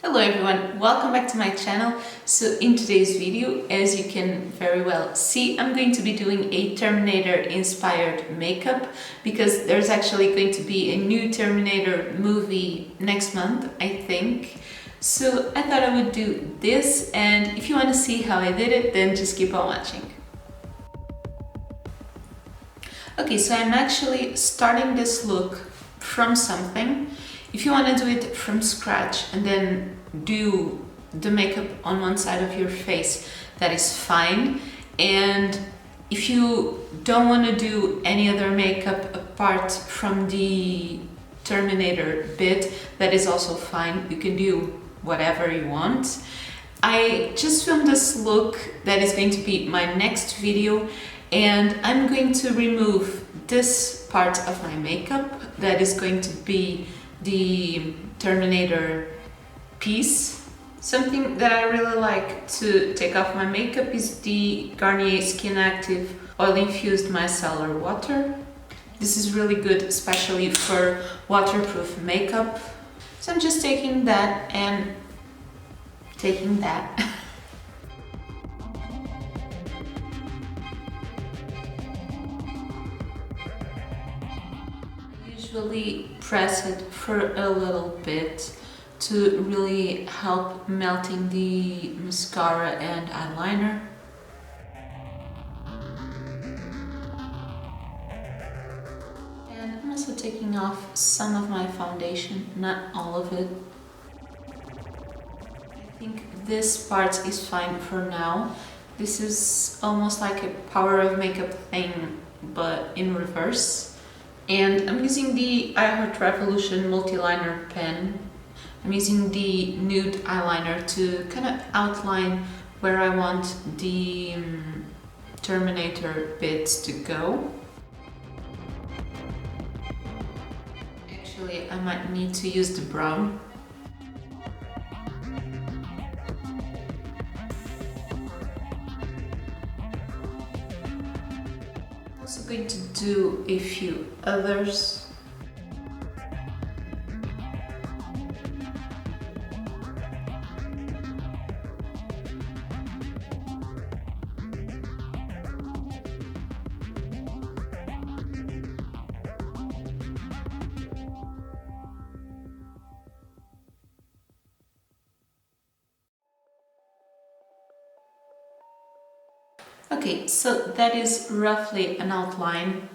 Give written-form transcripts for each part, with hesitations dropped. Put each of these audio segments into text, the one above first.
Hello everyone, welcome back to my channel. So in today's video, as you can very well see, I'm going to be doing a Terminator inspired makeup because there's actually going to be a new Terminator movie next month, I think. So I thought I would do this, and if you want to see how I did it, then just keep on watching. Okay, so I'm actually starting this look from something. If you want to do it from scratch and then do the makeup on one side of your face, that is fine. And if you don't want to do any other makeup apart from the Terminator bit, that is also fine. You can do whatever you want. I just filmed this look that is going to be my next video, and I'm going to remove this part of my makeup that is going to be the Terminator piece. Something that I really like to take off my makeup is the Garnier Skin Active Oil Infused Micellar Water. This is really good, especially for waterproof makeup. So I'm just taking that and taking that. Usually press it for a little bit to really help melting the mascara and eyeliner. And I'm also taking off some of my foundation, not all of it. I think this part is fine for now. This is almost like a power of makeup thing, but in reverse. And I'm using the I Heart Revolution multi-liner pen. I'm using the nude eyeliner to kind of outline where I want the Terminator bits to go. Actually, I might need to use the brown. I'm also going to do a few others. Okay, so that is roughly an outline.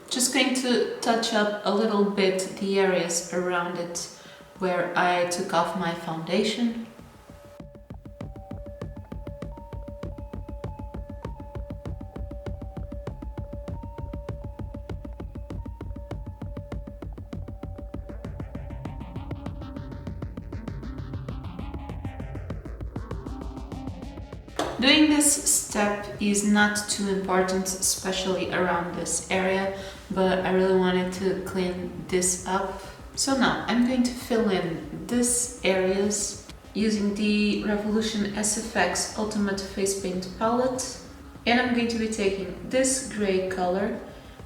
Just going to touch up a little bit the areas around it where I took off my foundation. Doing this step is not too important, especially around this area, but I really wanted to clean this up. So now I'm going to fill in these areas using the Revolution SFX Ultimate Face Paint Palette. And I'm going to be taking this gray color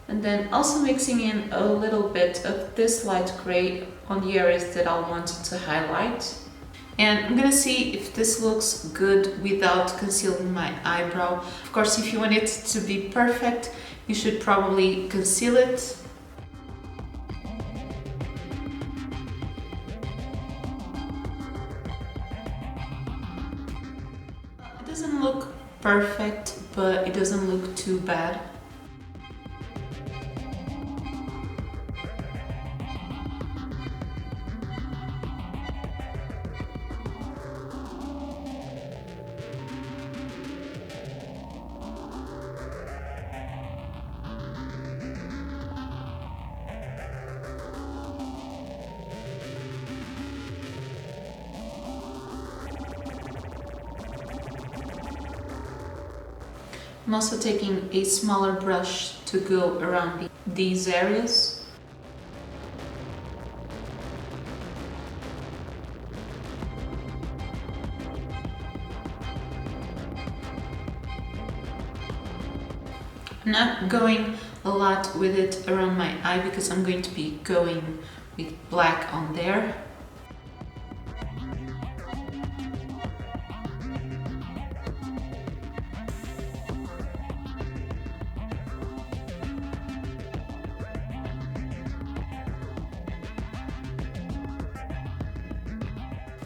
and then also mixing in a little bit of this light gray on the areas that I wanted to highlight. And I'm gonna see if this looks good without concealing my eyebrow. Of course, if you want it to be perfect, you should probably conceal it. It doesn't look perfect, but it doesn't look too bad. I'm also taking a smaller brush to go around these areas. I'm not going a lot with it around my eye because I'm going to be going with black on there.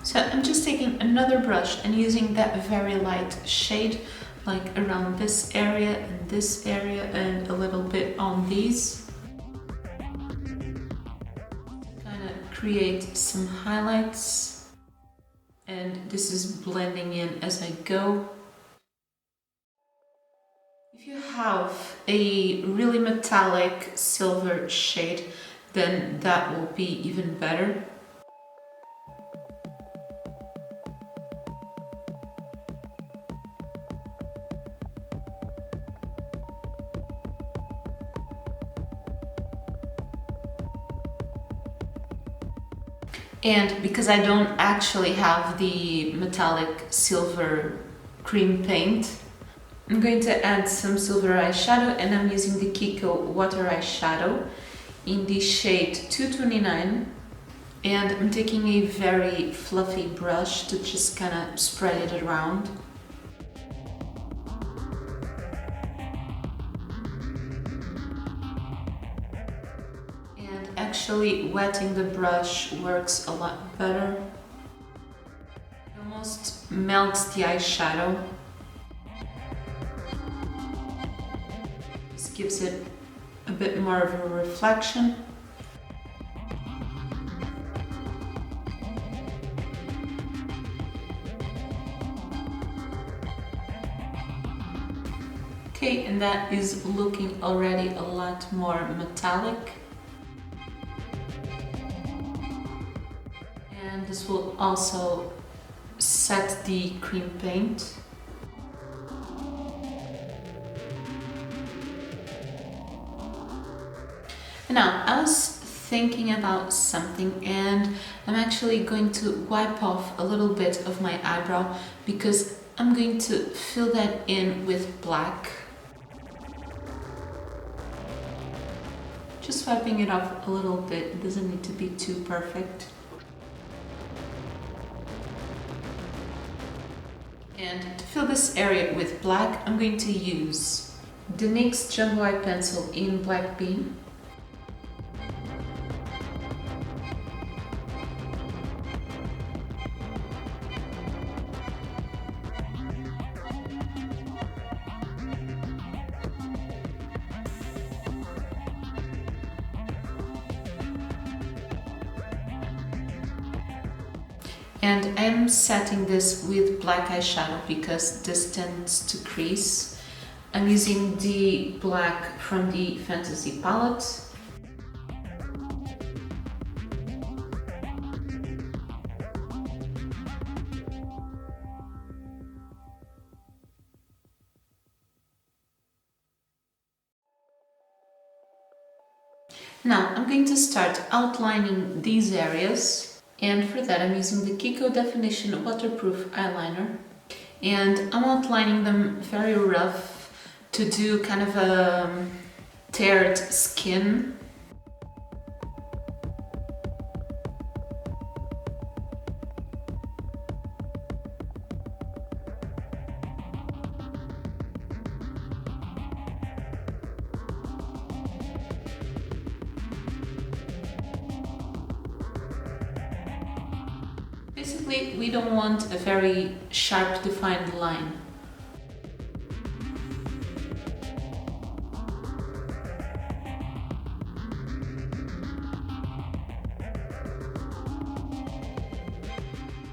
So I'm just taking another brush and using that very light shade, like around this area and a little bit on these. Kind of create some highlights, and this is blending in as I go. If you have a really metallic silver shade, then that will be even better. And because I don't actually have the metallic silver cream paint, I'm going to add some silver eyeshadow, and I'm using the Kiko water eyeshadow in the shade 229. And I'm taking a very fluffy brush to just kind of spread it around. And actually wetting the brush works a lot better. It almost melts the eyeshadow. This gives it a bit more of a reflection. Okay, and that is looking already a lot more metallic. And this will also set the cream paint. Now, I was thinking about something, and I'm actually going to wipe off a little bit of my eyebrow because I'm going to fill that in with black. Just wiping it off a little bit, it doesn't need to be too perfect. And to fill this area with black, I'm going to use the NYX Jumbo Eye Pencil in Black Bean. And I'm setting this with black eyeshadow because this tends to crease. I'm using the black from the Fantasy palette. Now I'm going to start outlining these areas. And for that I'm using the Kiko Definition Waterproof Eyeliner, and I'm outlining them very rough to do kind of a teared skin. Basically, we don't want a very sharp defined line.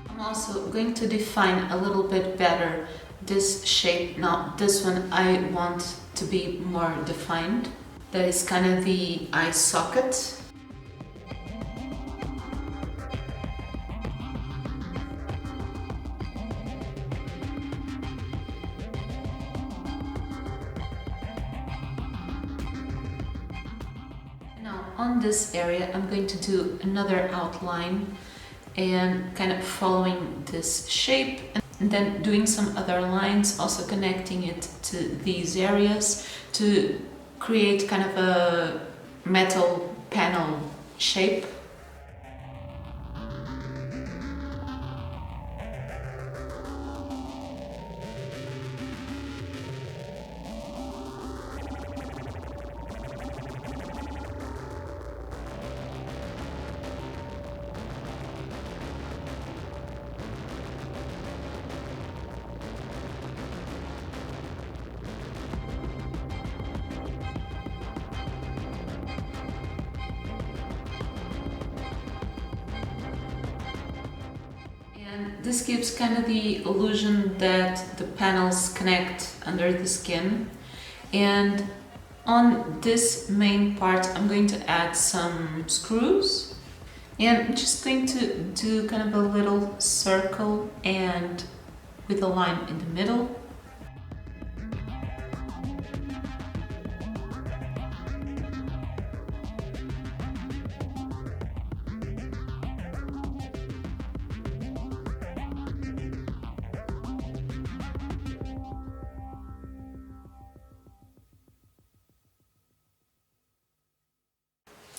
I'm also going to define a little bit better this shape. Now, this one I want to be more defined. That is kind of the eye socket. On this area, I'm going to do another outline and kind of following this shape, and then doing some other lines, also connecting it to these areas to create kind of a metal panel shape. And this gives kind of the illusion that the panels connect under the skin. And on this main part, I'm going to add some screws. And I'm just going to do kind of a little circle and with a line in the middle.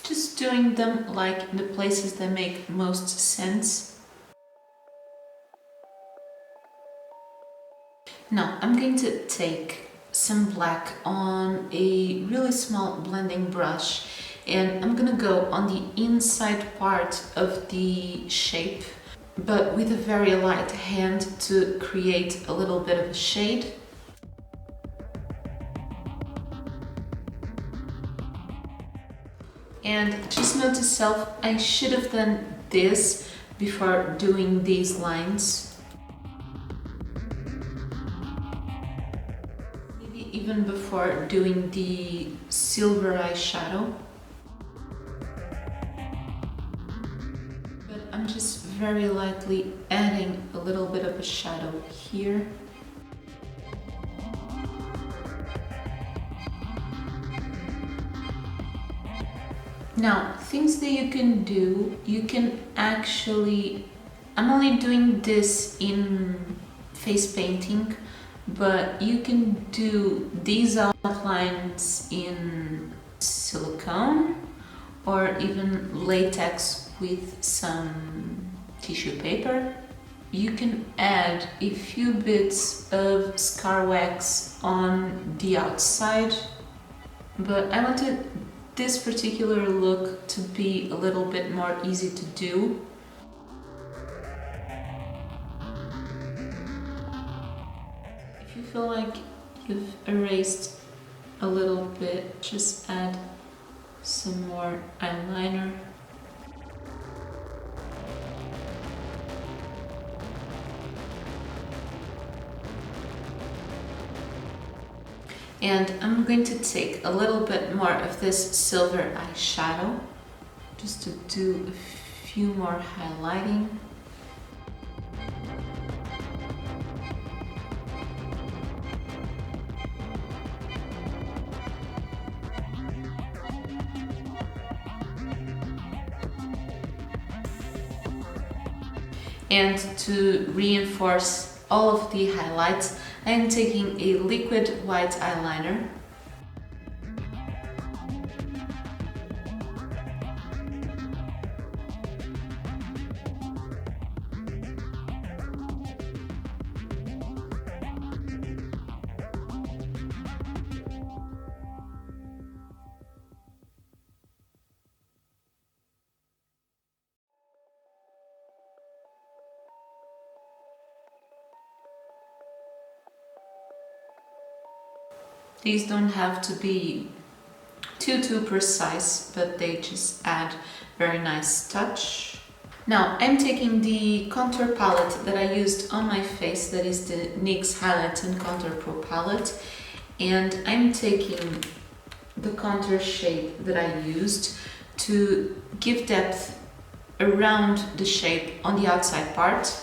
Just doing them like in the places that make most sense. Now I'm going to take some black on a really small blending brush and I'm gonna go on the inside part of the shape, but with a very light hand to create a little bit of a shade. And just note to self, I should have done this before doing these lines. Maybe even before doing the silver eyeshadow. But I'm just very lightly adding a little bit of a shadow here. Now, things that you can do, you can actually, I'm only doing this in face painting, but you can do these outlines in silicone or even latex with some tissue paper. You can add a few bits of scar wax on the outside, but I wanted this particular look to be a little bit more easy to do. If you feel like you've erased a little bit, just add some more eyeliner. And I'm going to take a little bit more of this silver eyeshadow just to do a few more highlighting. And to reinforce all of the highlights, I am taking a liquid white eyeliner. These don't have to be too precise, but they just add very nice touch. Now I'm taking the contour palette that I used on my face, that is the NYX Highlight and Contour Pro palette, and I'm taking the contour shade that I used to give depth around the shape on the outside part.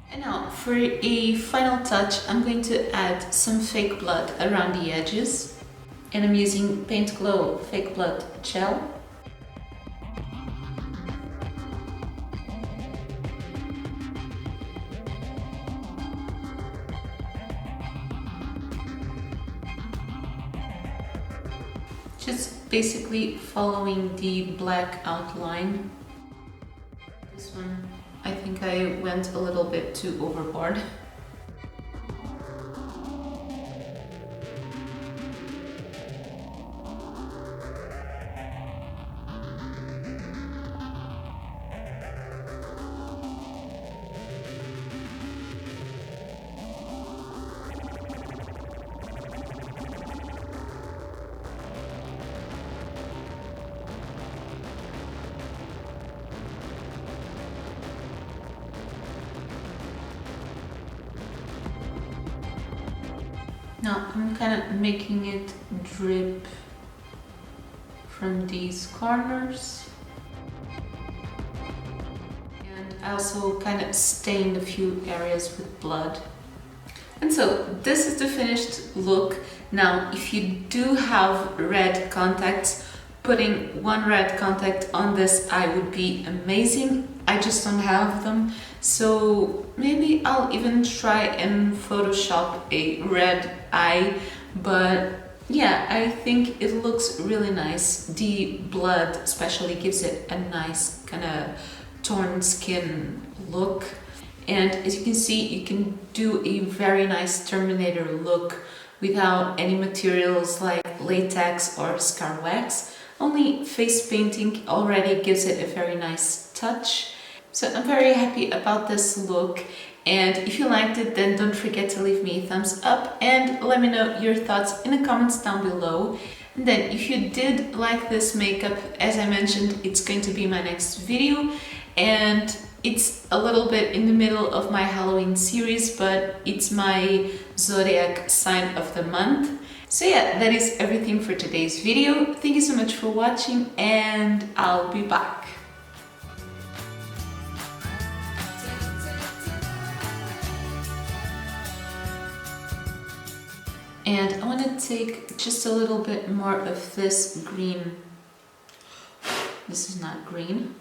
And now for a final touch, I'm going to add some fake blood around the edges, and I'm using Paint Glow Fake Blood Gel. Just basically following the black outline. This one, I think I went a little bit too overboard. Now I'm kind of making it drip from these corners. And I also kind of stained a few areas with blood. And so this is the finished look. Now, if you do have red contacts, putting one red contact on this eye would be amazing. I just don't have them, so maybe I'll even try and Photoshop a red eye, but yeah, I think it looks really nice. The blood especially gives it a nice kind of torn skin look. And as you can see, you can do a very nice Terminator look without any materials like latex or scar wax. Only face painting already gives it a very nice touch. So I'm very happy about this look, and if you liked it, then don't forget to leave me a thumbs up and let me know your thoughts in the comments down below. And then if you did like this makeup, as I mentioned, it's going to be my next video, and it's a little bit in the middle of my Halloween series, but it's my zodiac sign of the month. So yeah, that is everything for today's video. Thank you so much for watching, and I'll be back. And I want to take just a little bit more of this green. This is not green.